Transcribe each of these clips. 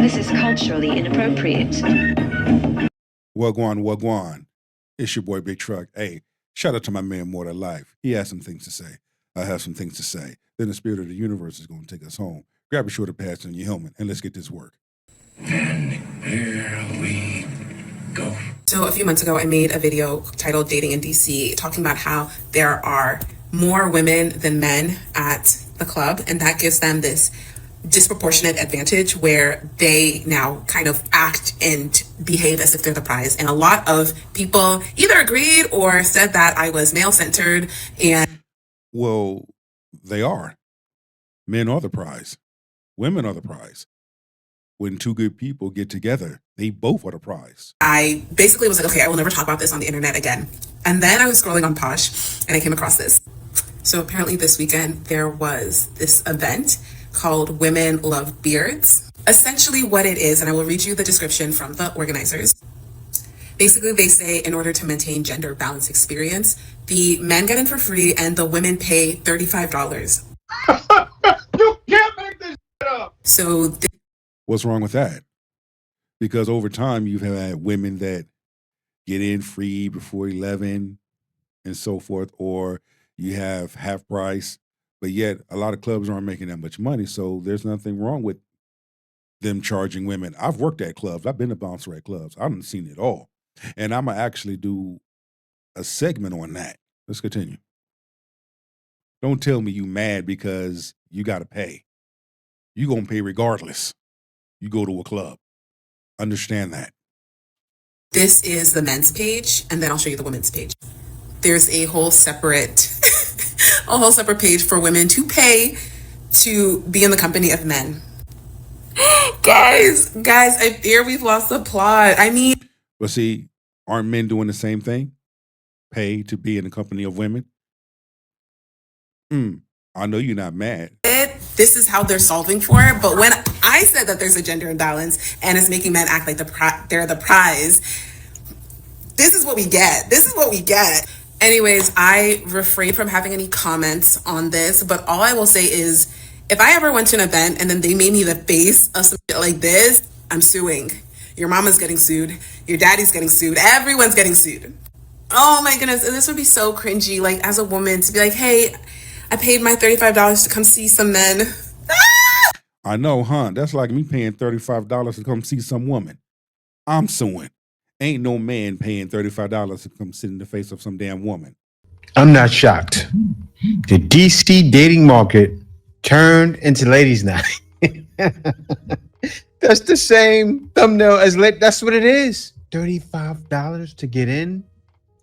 This is culturally inappropriate. Wagwan, wagwan. It's your boy Big Truck. Hey, shout out to my man More Than Life. He has some things to say. I have some things to say. Then the spirit of the universe is going to take us home. Grab a shoulder pads on your helmet and let's get this work. And here we go. So a few months ago, I made a video titled Dating in DC, talking about how there are more women than men at the club, and that gives them this disproportionate advantage where they now kind of act and behave as if they're the prize. And a lot of people either agreed or said that I was male-centered. And well, they are. Men are the prize. Women are the prize. When two good people get together, they both are the prize. I basically was like, okay, I will never talk about this on the internet again. And then I was scrolling on Posh and I came across this. So apparently this weekend there was this event called Women Love Beards. Essentially what it is, and I will read you the description from the organizers. Basically they say in order to maintain gender balance experience, the men get in for free and the women pay $35. You can't make this shit up. So what's wrong with that? Because over time you've had women that get in free before 11 and so forth, or you have half price, but yet a lot of clubs aren't making that much money. So there's nothing wrong with them charging women. I've worked at clubs. I've been a bouncer at clubs. I haven't seen it all. And I'm going to actually do a segment on that. Let's continue. Don't tell me you mad because you got to pay. You going to pay regardless. You go to a club. Understand that. this is the men's page, and then I'll show you the women's page. There's a whole separate page for women to pay to be in the company of men. Guys, I fear we've lost the plot. I mean, But see, aren't men doing the same thing? Pay to be in the company of women? I know you're not mad. this is how they're solving for it. But when I said that there's a gender imbalance and it's making men act like they're the prize, this is what we get. This is what we get. Anyways, I refrain from having any comments on this, but all I will say is if I ever went to an event and then they made me the face of some shit like this, I'm suing. Your mama's getting sued. Your daddy's getting sued. Everyone's getting sued. Oh my goodness. And this would be so cringy, like as a woman to be like, hey, I paid my $35 to come see some men. I know, huh? That's like me paying $35 to come see some woman. I'm suing. Ain't no man paying $35 to come sit in the face of some damn woman. I'm not shocked. The DC dating market turned into ladies' night. That's the same thumbnail as that's what it is. $35 to get in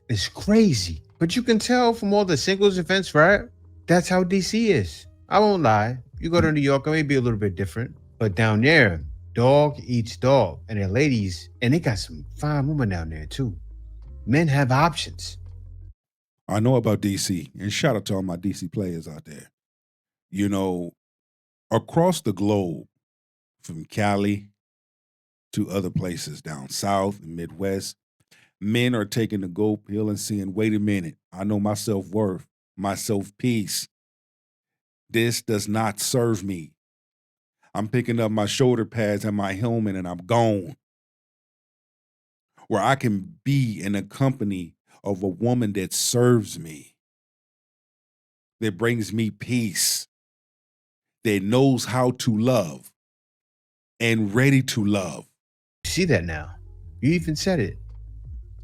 is crazy. But you can tell from all the singles events, right? That's how DC is. I won't lie. You go to New York, it may be a little bit different. But down there, dog eats dog. And they're ladies, and they got some fine women down there too. Men have options. I know about DC, and shout out to all my DC players out there. You know, across the globe, from Cali to other places down south and Midwest, men are taking the gold pill and saying, wait a minute, I know my self-worth, my self-peace. This does not serve me. I'm picking up my shoulder pads and my helmet and I'm gone. Where I can be in a company of a woman that serves me, that brings me peace, that knows how to love and ready to love. You see that now. You even said it.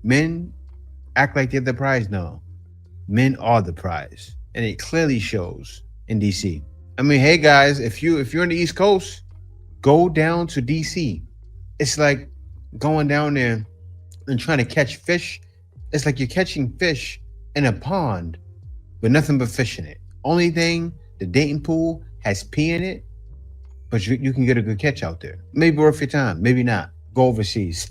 Men act like they're the prize. No, men are the prize. And it clearly shows in DC. I mean, hey guys, if you're in the East Coast, go down to DC. It's like going down there and trying to catch fish. It's like you're catching fish in a pond with nothing but fish in it. Only thing, the dating pool has pee in it, but you can get a good catch out there. Maybe worth your time, maybe not. Go overseas.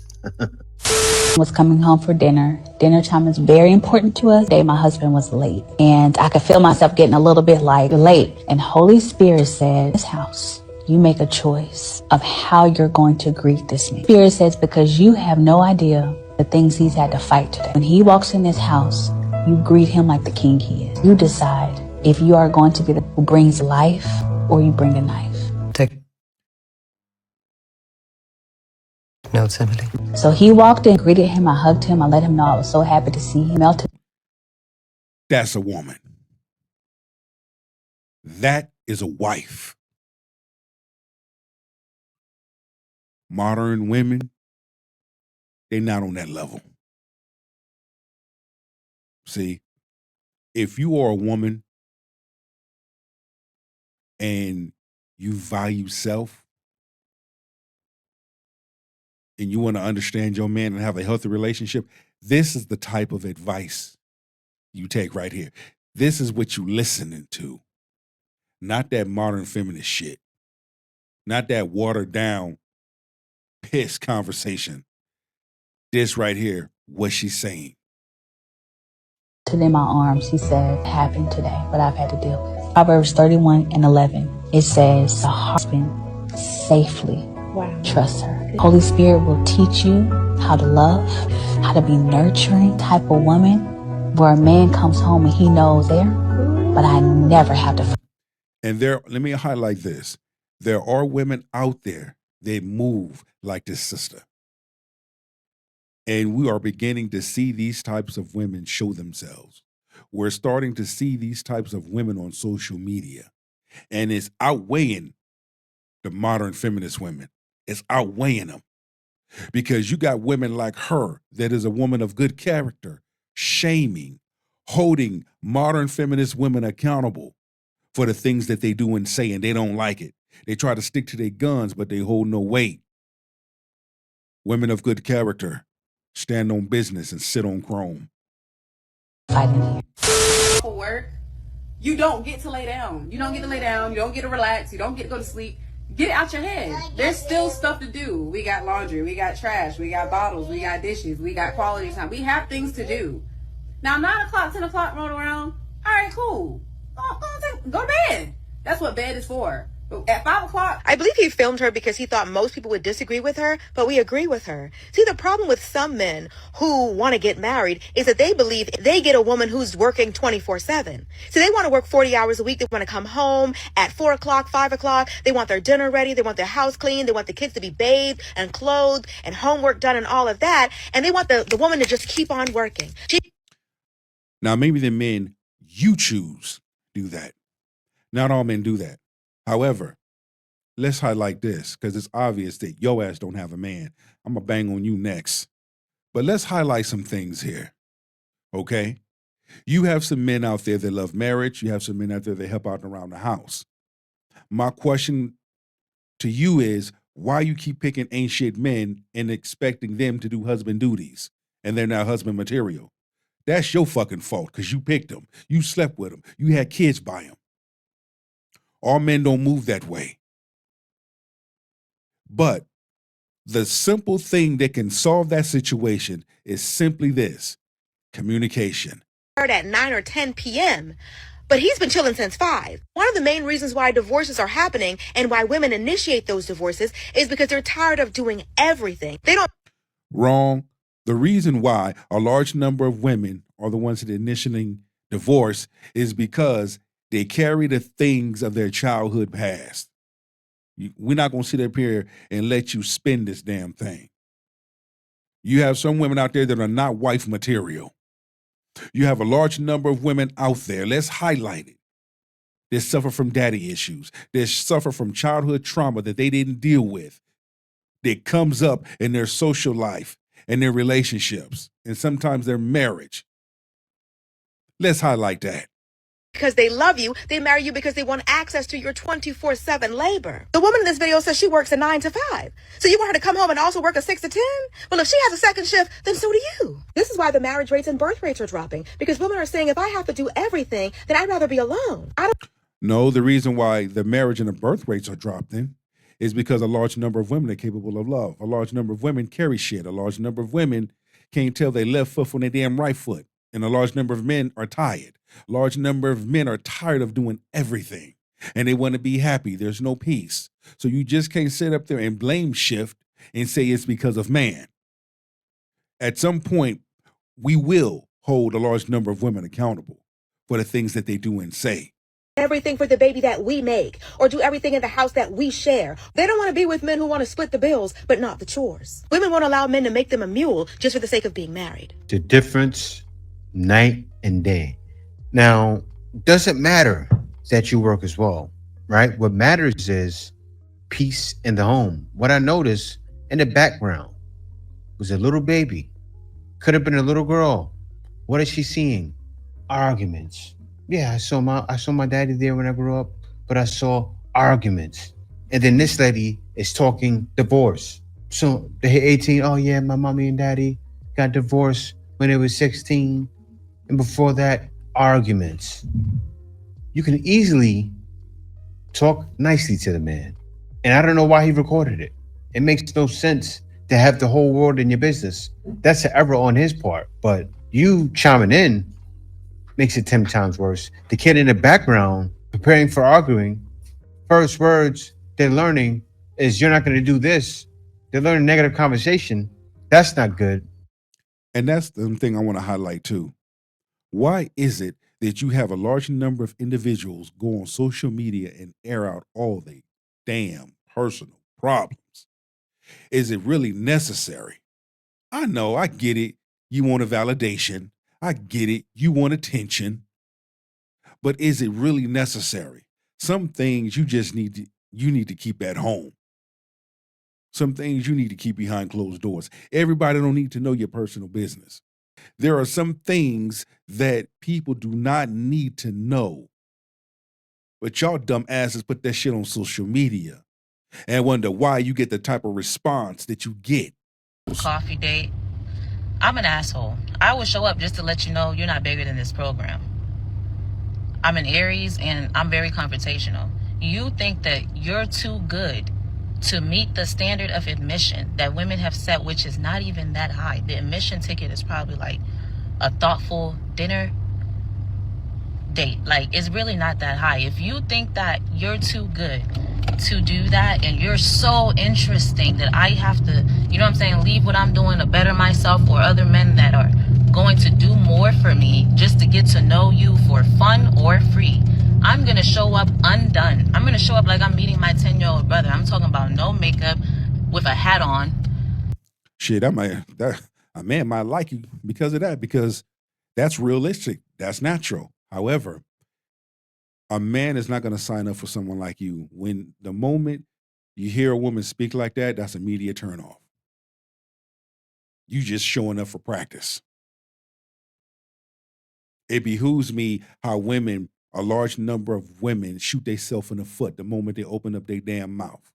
Was coming home for dinner. Dinner time is very important to us. Today my husband was late and I could feel myself getting a little bit like late. And Holy Spirit said, this house, you make a choice of how you're going to greet this man. Spirit says, because you have no idea the things he's had to fight today. When he walks in this house, you greet him like the king he is. You decide if you are going to be the who brings life or you bring a knife. Notes, Emily. So he walked in, greeted him, I hugged him, I let him know I was so happy to see him. Melted. That's a woman. That is a wife. Modern women, they're not on that level. See, if you are a woman and you value self and you want to understand your man and have a healthy relationship, this is the type of advice you take right here. This is what you listening to. Not that modern feminist shit. Not that watered down piss conversation. This right here, what she's saying. In my arms, he said, happened today, what I've had to deal with. Proverbs 31:11. It says, the husband safely trust her. Holy Spirit will teach you how to love, how to be nurturing type of woman, where a man comes home and he knows there, but I never have to. And let me highlight this. There are women out there that move like this sister. And we are beginning to see these types of women show themselves. We're starting to see these types of women on social media. And it's outweighing the modern feminist women. It's outweighing them. Because you got women like her, that is a woman of good character, shaming, holding modern feminist women accountable for the things that they do and say, and they don't like it. They try to stick to their guns, but they hold no weight. Women of good character stand on business and sit on chrome. For work, you don't get to lay down. You don't get to lay down. You don't get to relax. You don't get to go to sleep. Get it out your head. There's still stuff to do. We got laundry. We got trash. We got bottles. We got dishes. We got quality time. We have things to do. Now, 9 o'clock, 10 o'clock roll around. All right, cool. Go to bed. That's what bed is for. But at 5 o'clock. I believe he filmed her because he thought most people would disagree with her, but we agree with her. See, the problem with some men who want to get married is that they believe they get a woman who's working 24/7. So they want to work 40 hours a week. They want to come home at 4 o'clock, 5 o'clock. They want their dinner ready. They want their house clean. They want the kids to be bathed and clothed and homework done and all of that. And they want the woman to just keep on working. Now, maybe the men you choose do that. Not all men do that. However, let's highlight this because it's obvious that your ass don't have a man. I'm going to bang on you next. But let's highlight some things here, okay? You have some men out there that love marriage. You have some men out there that help out around the house. My question to you is, why you keep picking ain't shit men and expecting them to do husband duties and they're not husband material? That's your fucking fault because you picked them. You slept with them. You had kids by them. All men don't move that way. But the simple thing that can solve that situation is simply this: communication. At 9 or 10 p.m., but he's been chilling since 5. One of the main reasons why divorces are happening and why women initiate those divorces is because they're tired of doing everything. They don't. Wrong. The reason why a large number of women are the ones that are initiating divorce is because they carry the things of their childhood past. We're not going to sit up here and let you spin this damn thing. You have some women out there that are not wife material. You have a large number of women out there, let's highlight it, that suffer from daddy issues, that suffer from childhood trauma that they didn't deal with, that comes up in their social life and their relationships, and sometimes their marriage. Let's highlight that. Because they love you, they marry you because they want access to your 24/7 labor. The woman in this video says she works a 9 to 5. So you want her to come home and also work a 6 to 10? Well, if she has a second shift, then so do you. This is why the marriage rates and birth rates are dropping. Because women are saying, if I have to do everything, then I'd rather be alone. No, the reason why the marriage and the birth rates are dropping is because a large number of women are capable of love. A large number of women carry shit. A large number of women can't tell their left foot from their damn right foot. And a large number of men are tired. A large number of men are tired of doing everything. And they want to be happy. There's no peace. So you just can't sit up there and blame shift and say it's because of man. At some point, we will hold a large number of women accountable for the things that they do and say. everything for the baby that we make or do everything in the house that we share. They don't want to be with men who want to split the bills, but not the chores. Women won't allow men to make them a mule just for the sake of being married. The difference, night and day. Now, doesn't matter that you work as well, right? What matters is peace in the home. What I noticed in the background was a little baby. Could have been a little girl. What is she seeing? Arguments. Yeah, I saw my daddy there when I grew up, but I saw arguments. And then this lady is talking divorce. So they hit 18. Oh yeah, my mommy and daddy got divorced when they was 16. And before that, arguments. You can easily talk nicely to the man. And I don't know why he recorded it. It makes no sense to have the whole world in your business. That's an error on his part. But you chiming in makes it 10 times worse. The kid in the background preparing for arguing, first words they're learning is you're not going to do this. They're learning negative conversation. That's not good. And that's the thing I want to highlight too. Why is it that you have a large number of individuals go on social media and air out all the damn personal problems? Is it really necessary? I know, I get it. You want a validation. I get it. You want attention. But is it really necessary? Some things you just need to keep at home. Some things you need to keep behind closed doors. Everybody don't need to know your personal business. There are some things that people do not need to know. But y'all dumb asses put that shit on social media and wonder why you get the type of response that you get. Coffee date. I'm an asshole. I will show up just to let you know you're not bigger than this program. I'm an Aries and I'm very confrontational. You think that you're too good to meet the standard of admission that women have set, which is not even that high. The admission ticket is probably like a thoughtful dinner date. Like, it's really not that high. If you think that you're too good to do that and you're so interesting that I have to, you know what I'm saying, leave what I'm doing to better myself, or other men that are going to do more for me just to get to know you for fun or free, I'm going to show up undone. I'm going to show up like I'm meeting my 10-year-old brother. I'm talking about no makeup, with a hat on. Shit, a man might like you because of that, because that's realistic. That's natural. However, a man is not going to sign up for someone like you. When the moment you hear a woman speak like that, that's immediate turnoff. You just showing up for practice. It behooves me how a large number of women shoot themselves in the foot the moment they open up their damn mouth.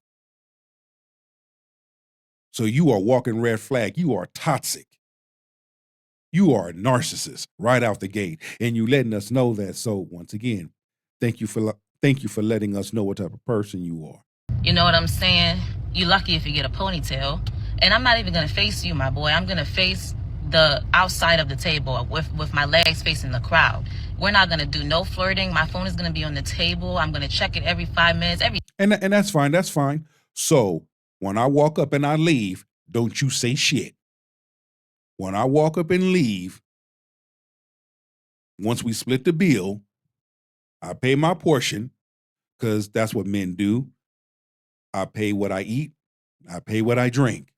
So you are walking red flag. You are toxic. You are a narcissist right out the gate, and you letting us know that. So once again, thank you for letting us know what type of person you are. You know what I'm saying? You lucky if you get a ponytail. And I'm not even going to face you, my boy. I'm going to face the outside of the table with my legs facing the crowd. We're not going to do no flirting. My phone is going to be on the table. I'm going to check it every 5 minutes. And that's fine. That's fine. So when I walk up and I leave, don't you say shit. When I walk up and leave, once we split the bill, I pay my portion, because that's what men do. I pay what I eat. I pay what I drink.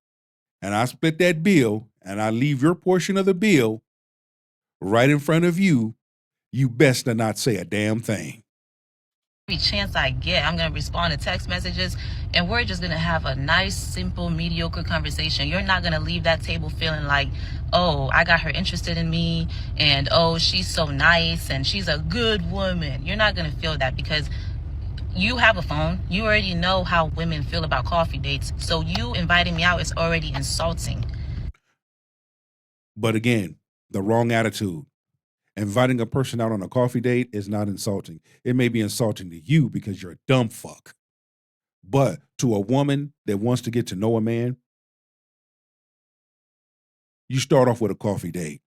And I split that bill, and I leave your portion of the bill right in front of you. You best to not say a damn thing. Every chance I get, I'm going to respond to text messages, and we're just going to have a nice, simple, mediocre conversation. You're not going to leave that table feeling like, oh, I got her interested in me, and oh, she's so nice, and she's a good woman. You're not going to feel that, because you have a phone. You already know how women feel about coffee dates. So you inviting me out is already insulting. But again, the wrong attitude. Inviting a person out on a coffee date is not insulting. It may be insulting to you because you're a dumb fuck. But to a woman that wants to get to know a man, you start off with a coffee date.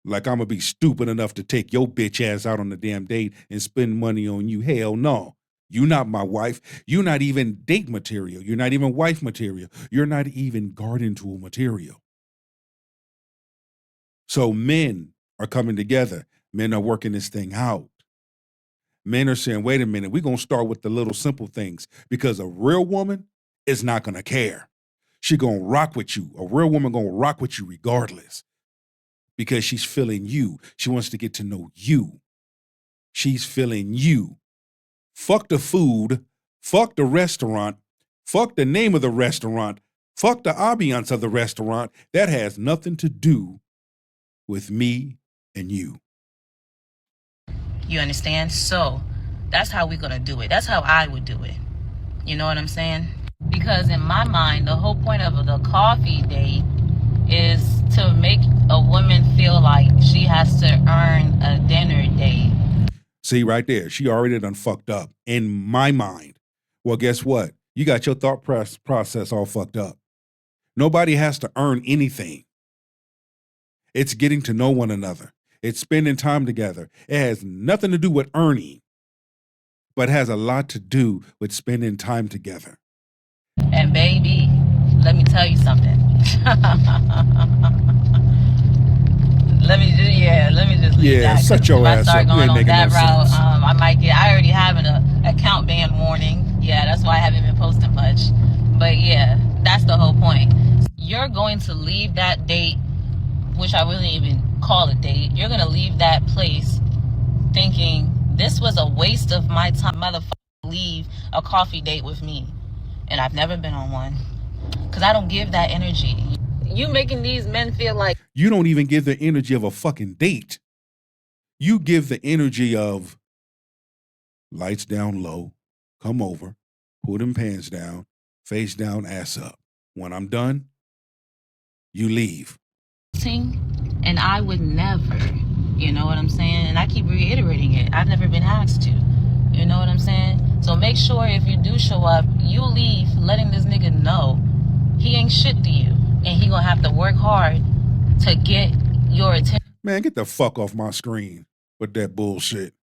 Like I'm going to be stupid enough to take your bitch ass out on the damn date and spend money on you. Hell no. You're not my wife. You're not even date material. You're not even wife material. You're not even garden tool material. So men are coming together. Men are working this thing out. Men are saying, wait a minute, we're going to start with the little simple things because a real woman is not going to care. She going to rock with you. A real woman going to rock with you regardless because she's feeling you. She wants to get to know you. She's feeling you. Fuck the food. Fuck the restaurant. Fuck the name of the restaurant. Fuck the ambiance of the restaurant. That has nothing to do with me and you. You understand? So that's how we're going to do it. That's how I would do it. You know what I'm saying? Because in my mind, the whole point of the coffee date is to make a woman feel like she has to earn a dinner date. See, right there, she already done fucked up in my mind. Well, guess what? You got your thought process all fucked up. Nobody has to earn anything. It's getting to know one another. It's spending time together. It has nothing to do with earning, but has a lot to do with spending time together. And baby, let me tell you something. Let me just leave that. Shut your ass if I up. start You going ain't on making that no route, sense. I already have an account ban warning. Yeah, that's why I haven't been posting much. But yeah, that's the whole point. You're going to leave that date, which I wouldn't even call a date. You're going to leave that place thinking this was a waste of my time. Motherfucker, leave a coffee date with me. And I've never been on one because I don't give that energy. You making these men feel like You don't even give the energy of a fucking date. You give the energy of lights down low, come over, pull them pants down, face down, ass up. When I'm done, you leave. and I would never, you know what I'm saying? And I keep reiterating it. I've never been asked to. You know what I'm saying? So make sure if you do show up, you leave letting this nigga know he ain't shit to you. And he gonna have to work hard to get your attention. Man, get the fuck off my screen with that bullshit.